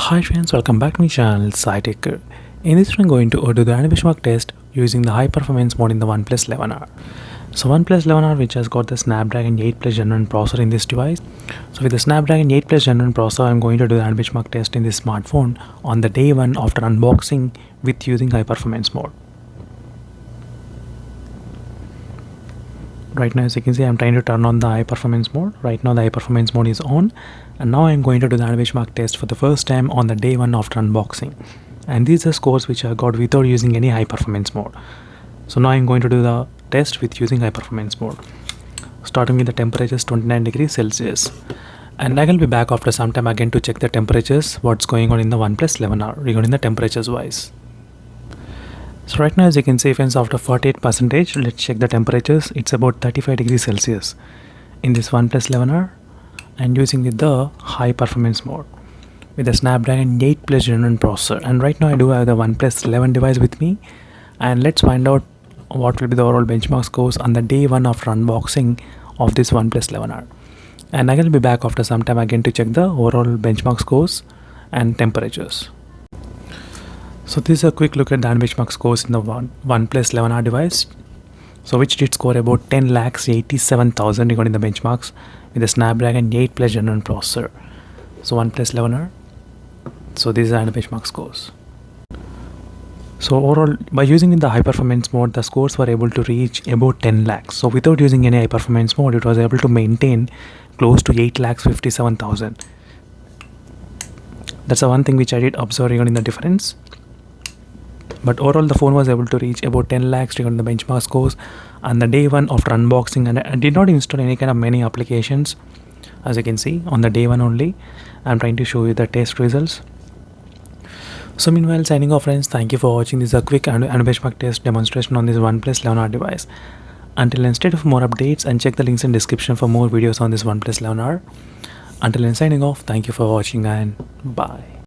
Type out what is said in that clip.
Hi friends, welcome back to my channel SciTech. In this video I'm going to do the benchmark test using the high performance mode in the OnePlus 11R. So OnePlus 11R which has got the Snapdragon 8 Plus Gen 1 processor in this device. So with the Snapdragon 8 Plus Gen 1 processor I'm going to do the benchmark test in this smartphone on the day one after unboxing with using high performance mode. Right now as you can see I'm trying to turn on the high performance mode. Right now the high performance mode is on, and now I'm going to do the benchmark test for the first time on the day one after unboxing, and these are scores which I got without using any high performance mode. So now I'm going to do the test with using high performance mode, starting with the temperatures 29 degrees Celsius, and I will be back after some time again to check the temperatures, what's going on in the OnePlus 11R regarding the temperatures wise. So right now as you can see friends, after 48%, let's check the temperatures. It's about 35 degrees Celsius in this OnePlus 11R, and using with the high performance mode with the Snapdragon 8 Plus Gen 1 processor. And right now I do have the OnePlus 11 device with me, and let's find out what will be the overall benchmark scores on the day one after unboxing of this OnePlus 11R. And I will be back after some time again to check the overall benchmark scores and temperatures. So this is a quick look at the benchmark scores in the OnePlus 11R device. So which did score about 10,87,000 regarding the benchmarks with the Snapdragon 8 Plus Gen 1 processor. So OnePlus 11R. So these are the benchmark scores. So overall, by using the high performance mode, the scores were able to reach about 10 lakhs. So without using any high performance mode, it was able to maintain close to 8,57,000. That's the one thing which I did observe regarding the difference. But overall the phone was able to reach about 10 lakhs regarding the benchmark scores on the day one after unboxing, and I did not install any kind of many applications. As you can see, on the day one only I'm trying to show you the test results. So meanwhile, signing off friends, thank you for watching. This is a quick benchmark test demonstration on this OnePlus 11R device. Until then, stay tuned for more updates and check the links in description for more videos on this OnePlus 11R. Until then, signing off, thank you for watching and bye.